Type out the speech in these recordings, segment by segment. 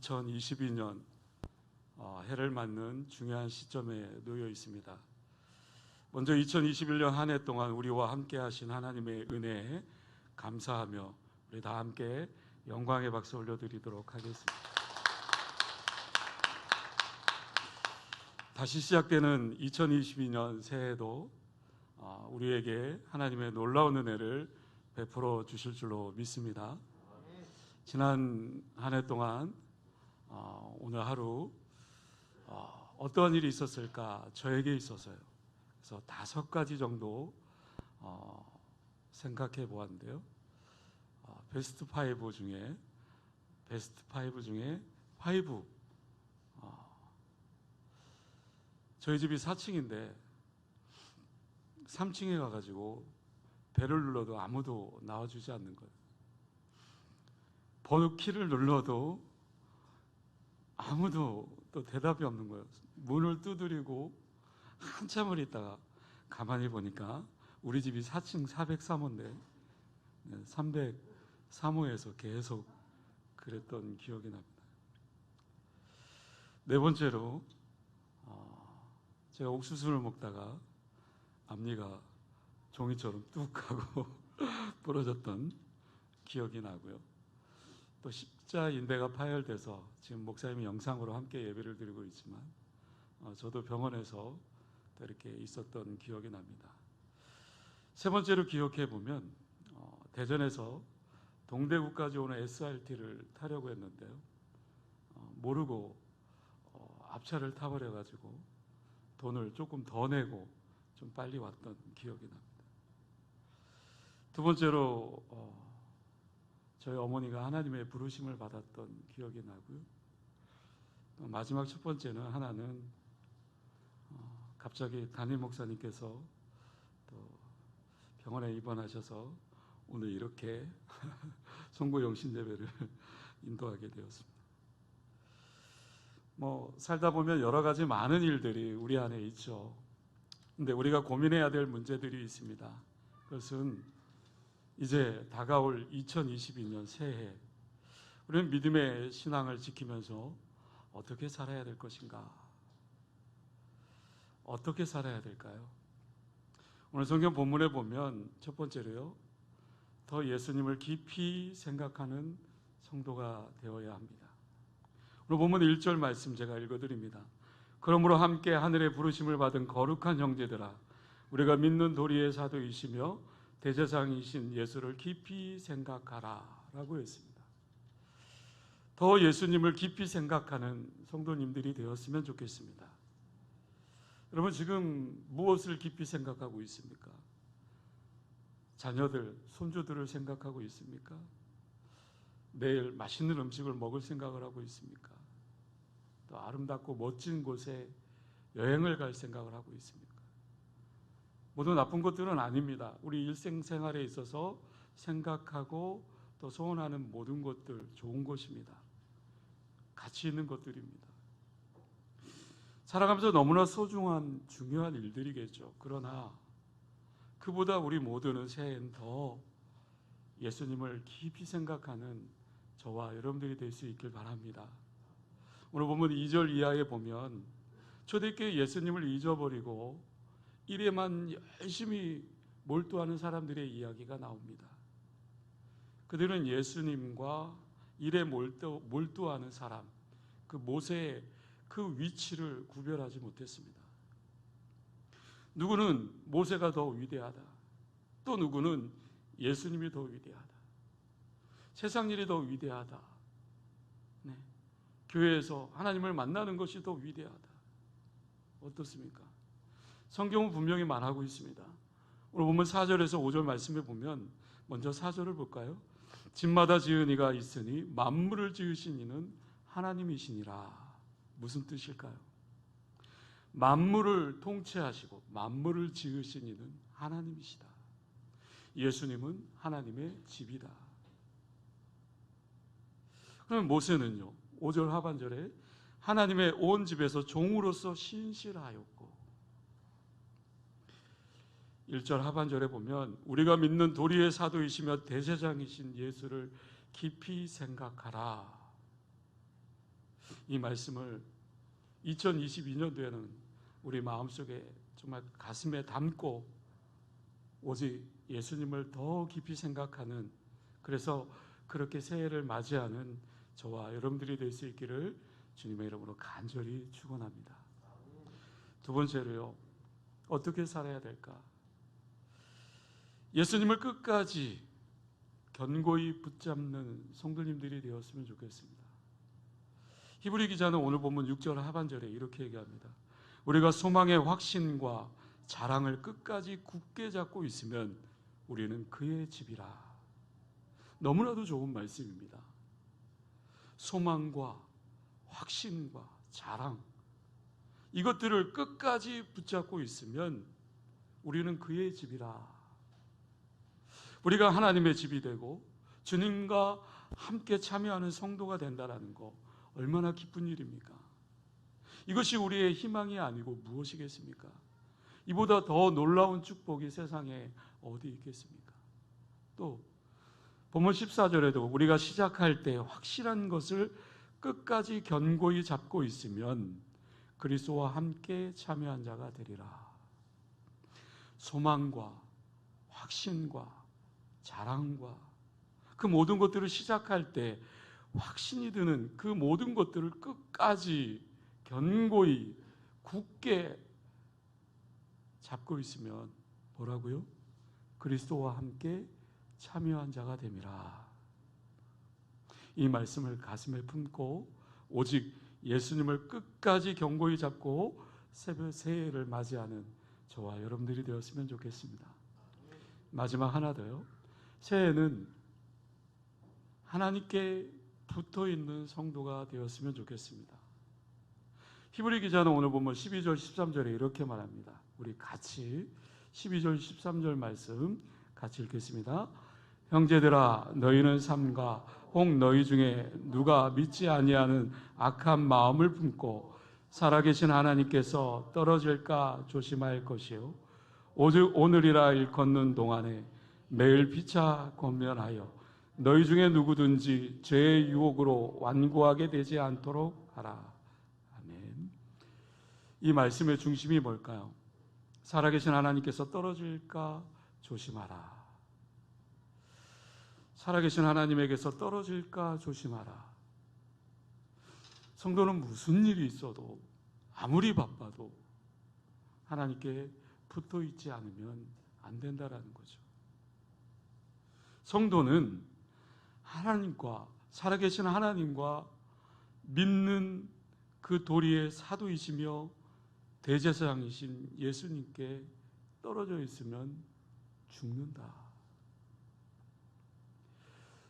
2022년 해를 맞는 중요한 시점에 놓여 있습니다. 먼저 2021년 한 해 동안 우리와 함께 하신 하나님의 은혜에 감사하며 우리 다 함께 영광의 박수 올려드리도록 하겠습니다. 다시 시작되는 2022년 새해도 우리에게 하나님의 놀라운 은혜를 베풀어 주실 줄로 믿습니다. 지난 한 해 동안 오늘 하루 어떠한 일이 있었을까 저에게 있어서요. 그래서 5가지 정도 생각해 보았는데요. 베스트 5 중에 5. 저희 집이 4층인데 3층에 가가지고 벨을 눌러도 아무도 나와주지 않는 거예요. 번호 키를 눌러도 아무도 또 대답이 없는 거예요. 문을 두드리고 한참을 있다가 가만히 보니까 우리 집이 4층 403호인데 303호에서 계속 그랬던 기억이 납니다. 4번째로 제가 옥수수를 먹다가 앞니가 종이처럼 뚝 하고 부러졌던 기억이 나고요. 또 십자인대가 파열돼서 지금 목사님이 영상으로 함께 예배를 드리고 있지만 저도 병원에서 이렇게 있었던 기억이 납니다. 3번째로 기억해 보면 대전에서 동대구까지 오는 SRT를 타려고 했는데요. 모르고 앞차를 타버려 가지고 돈을 조금 더 내고 좀 빨리 왔던 기억이 납니다. 2번째로 저희 어머니가 하나님의 부르심을 받았던 기억이 나고요. 마지막 1번째는 하나는 갑자기 담임 목사님께서 또 병원에 입원하셔서 오늘 이렇게 송구 영신 예배를 인도하게 되었습니다. 살다 보면 여러 가지 많은 일들이 우리 안에 있죠. 근데 우리가 고민해야 될 문제들이 있습니다. 그것은 이제 다가올 2022년 새해 우리는 믿음의 신앙을 지키면서 어떻게 살아야 될 것인가? 어떻게 살아야 될까요? 오늘 성경 본문에 보면 1번째로요. 더 예수님을 깊이 생각하는 성도가 되어야 합니다. 오늘 본문 1절 말씀 제가 읽어드립니다. 그러므로 함께 하늘의 부르심을 받은 거룩한 형제들아, 우리가 믿는 도리의 사도이시며 대제사장이신 예수를 깊이 생각하라 라고 했습니다. 더 예수님을 깊이 생각하는 성도님들이 되었으면 좋겠습니다. 여러분, 지금 무엇을 깊이 생각하고 있습니까? 자녀들, 손주들을 생각하고 있습니까? 내일 맛있는 음식을 먹을 생각을 하고 있습니까? 또 아름답고 멋진 곳에 여행을 갈 생각을 하고 있습니까? 모두 나쁜 것들은 아닙니다. 우리 일생생활에 있어서 생각하고 또 소원하는 모든 것들 좋은 것입니다. 가치 있는 것들입니다. 살아가면서 너무나 소중한 중요한 일들이겠죠. 그러나 그보다 우리 모두는 새해엔 더 예수님을 깊이 생각하는 저와 여러분들이 될 수 있길 바랍니다. 오늘 보면 2절 이하에 보면 초대교회 예수님을 잊어버리고 일에만 열심히 몰두하는 사람들의 이야기가 나옵니다. 그들은 예수님과 일에 몰두하는 사람, 그 모세의 그 위치를 구별하지 못했습니다. 누구는 모세가 더 위대하다, 또 누구는 예수님이 더 위대하다, 세상 일이 더 위대하다, 교회에서 하나님을 만나는 것이 더 위대하다. 어떻습니까? 성경은 분명히 말하고 있습니다. 오늘 보면 4절에서 5절 말씀에 보면 먼저 4절을 볼까요? 집마다 지은 이가 있으니 만물을 지으신 이는 하나님이시니라. 무슨 뜻일까요? 만물을 통치하시고 만물을 지으신 이는 하나님이시다. 예수님은 하나님의 집이다. 그러면 모세는요, 5절 하반절에 하나님의 온 집에서 종으로서 신실하였고, 1절 하반절에 보면 우리가 믿는 도리의 사도이시며 대제사장이신 예수를 깊이 생각하라. 이 말씀을 2022년도에는 우리 마음속에 정말 가슴에 담고 오직 예수님을 더 깊이 생각하는, 그래서 그렇게 새해를 맞이하는 저와 여러분들이 될 수 있기를 주님의 이름으로 간절히 축원합니다. 두 번째로요, 어떻게 살아야 될까? 예수님을 끝까지 견고히 붙잡는 성도님들이 되었으면 좋겠습니다. 히브리 기자는 오늘 본문 6절 하반절에 이렇게 얘기합니다. 우리가 소망의 확신과 자랑을 끝까지 굳게 잡고 있으면 우리는 그의 집이라. 너무나도 좋은 말씀입니다. 소망과 확신과 자랑, 이것들을 끝까지 붙잡고 있으면 우리는 그의 집이라. 우리가 하나님의 집이 되고 주님과 함께 참여하는 성도가 된다는 거 얼마나 기쁜 일입니까? 이것이 우리의 희망이 아니고 무엇이겠습니까? 이보다 더 놀라운 축복이 세상에 어디 있겠습니까? 또 본문 14절에도 우리가 시작할 때 확실한 것을 끝까지 견고히 잡고 있으면 그리스도와 함께 참여한 자가 되리라. 소망과 확신과 자랑과 그 모든 것들을 시작할 때 확신이 드는 그 모든 것들을 끝까지 견고히 굳게 잡고 있으면 뭐라고요? 그리스도와 함께 참여한 자가 됨이라. 이 말씀을 가슴에 품고 오직 예수님을 끝까지 견고히 잡고 새해를 맞이하는 저와 여러분들이 되었으면 좋겠습니다. 마지막 하나 더요. 새해는 하나님께 붙어있는 성도가 되었으면 좋겠습니다. 히브리 기자는 오늘 보면 12절 13절에 이렇게 말합니다. 우리 같이 12절 13절 말씀 같이 읽겠습니다. 형제들아, 너희는 삼가 혹 너희 중에 누가 믿지 아니하는 악한 마음을 품고 살아계신 하나님께서 떨어질까 조심할 것이요, 오직 오늘이라 일컫는 동안에 매일 피차 권면하여 너희 중에 누구든지 죄의 유혹으로 완고하게 되지 않도록 하라. 아멘. 이 말씀의 중심이 뭘까요? 살아계신 하나님께서 떨어질까 조심하라. 살아계신 하나님에게서 떨어질까 조심하라. 성도는 무슨 일이 있어도 아무리 바빠도 하나님께 붙어 있지 않으면 안 된다라는 거죠. 성도는 하나님과, 살아계신 하나님과 믿는 그 도리의 사도이시며 대제사장이신 예수님께 떨어져 있으면 죽는다.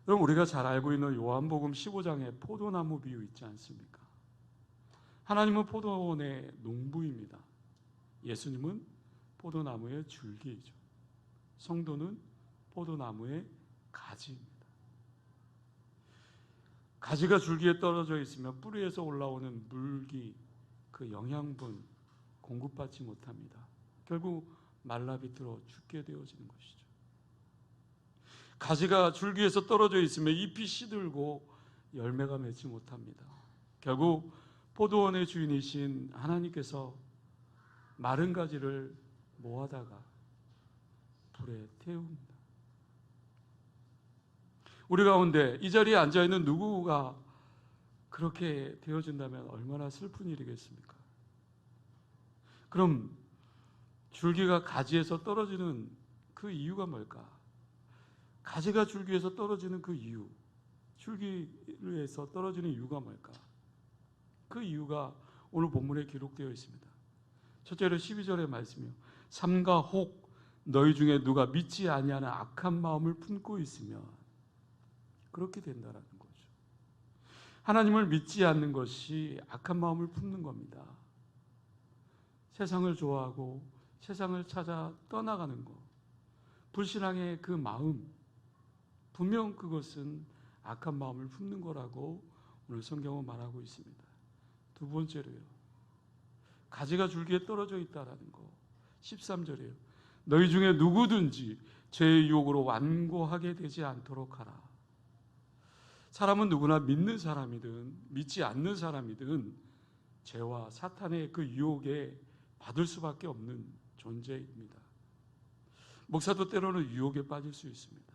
그럼 우리가 잘 알고 있는 요한복음 15장의 포도나무 비유 있지 않습니까? 하나님은 포도원의 농부입니다. 예수님은 포도나무의 줄기이죠. 성도는 포도나무의 가지입니다. 가지가 줄기에 떨어져 있으면 뿌리에서 올라오는 물기, 그 영양분 공급받지 못합니다. 결국 말라 비틀어 죽게 되어지는 것이죠. 가지가 줄기에서 떨어져 있으면 잎이 시들고 열매가 맺지 못합니다. 결국 포도원의 주인이신 하나님께서 마른 가지를 모아다가 불에 태웁니다. 우리 가운데 이 자리에 앉아있는 누구가 그렇게 되어진다면 얼마나 슬픈 일이겠습니까? 그럼 줄기가 가지에서 떨어지는 그 이유가 뭘까? 가지가 줄기에서 떨어지는 그 이유, 줄기에서 떨어지는 이유가 뭘까? 그 이유가 오늘 본문에 기록되어 있습니다. 첫째로 12절의 말씀이요, 삼가 혹 너희 중에 누가 믿지 아니하는 악한 마음을 품고 있으면 그렇게 된다라는 거죠. 하나님을 믿지 않는 것이 악한 마음을 품는 겁니다. 세상을 좋아하고 세상을 찾아 떠나가는 것, 불신앙의 그 마음, 분명 그것은 악한 마음을 품는 거라고 오늘 성경은 말하고 있습니다. 두 번째로요, 가지가 줄기에 떨어져 있다라는 거, 13절이에요. 너희 중에 누구든지 죄의 유혹으로 완고하게 되지 않도록 하라. 사람은 누구나 믿는 사람이든 믿지 않는 사람이든 죄와 사탄의 그 유혹에 받을 수밖에 없는 존재입니다. 목사도 때로는 유혹에 빠질 수 있습니다.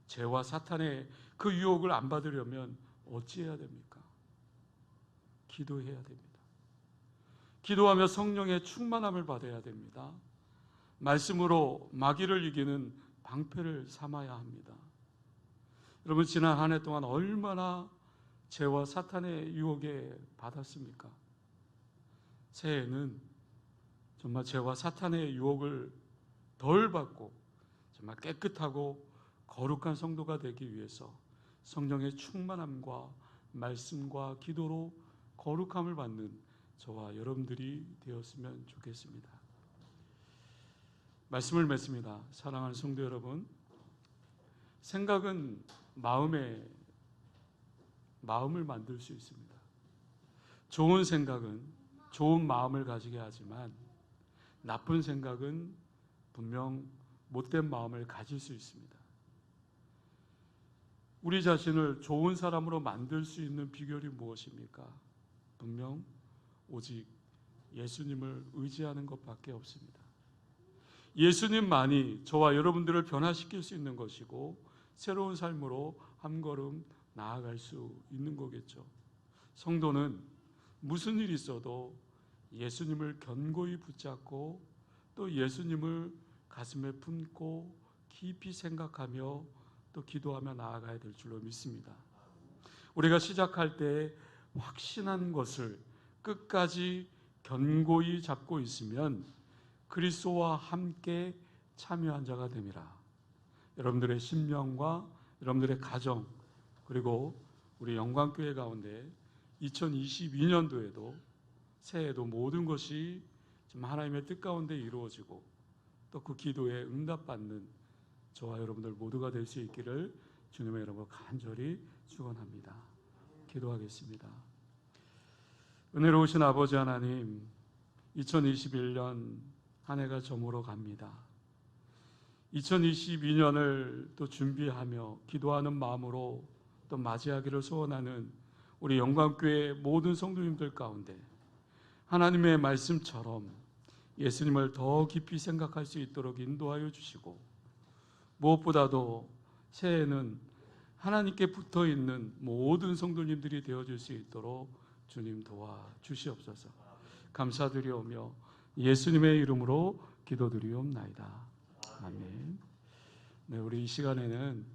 죄와 사탄의 그 유혹을 안 받으려면 어찌해야 됩니까? 기도해야 됩니다. 기도하며 성령의 충만함을 받아야 됩니다. 말씀으로 마귀를 이기는 방패를 삼아야 합니다. 여러분, 지난 한 해 동안 얼마나 죄와 사탄의 유혹에 받았습니까? 새해에는 정말 죄와 사탄의 유혹을 덜 받고 정말 깨끗하고 거룩한 성도가 되기 위해서 성령의 충만함과 말씀과 기도로 거룩함을 받는 저와 여러분들이 되었으면 좋겠습니다. 말씀을 맺습니다. 사랑하는 성도 여러분, 생각은 마음을 만들 수 있습니다. 좋은 생각은 좋은 마음을 가지게 하지만 나쁜 생각은 분명 못된 마음을 가질 수 있습니다. 우리 자신을 좋은 사람으로 만들 수 있는 비결이 무엇입니까? 분명 오직 예수님을 의지하는 것밖에 없습니다. 예수님만이 저와 여러분들을 변화시킬 수 있는 것이고 새로운 삶으로 한 걸음 나아갈 수 있는 거겠죠. 성도는 무슨 일이 있어도 예수님을 견고히 붙잡고 또 예수님을 가슴에 품고 깊이 생각하며 또 기도하며 나아가야 될 줄로 믿습니다. 우리가 시작할 때 확신한 것을 끝까지 견고히 잡고 있으면 그리스도와 함께 참여한 자가 됨이라. 여러분들의 심령과 여러분들의 가정 그리고 우리 영광교회 가운데 2022년도에도 새해에도 모든 것이 하나님의 뜻 가운데 이루어지고 또 그 기도에 응답받는 저와 여러분들 모두가 될 수 있기를 주님의 이름으로 간절히 축원합니다. 기도하겠습니다. 은혜로우신 아버지 하나님, 2021년 한 해가 저물어 갑니다. 2022년을 또 준비하며 기도하는 마음으로 또 맞이하기를 소원하는 우리 영광교회 모든 성도님들 가운데 하나님의 말씀처럼 예수님을 더 깊이 생각할 수 있도록 인도하여 주시고 무엇보다도 새해에는 하나님께 붙어있는 모든 성도님들이 되어줄 수 있도록 주님 도와주시옵소서. 감사드리오며 예수님의 이름으로 기도드리옵나이다. 아멘. 네, 우리 이 시간에는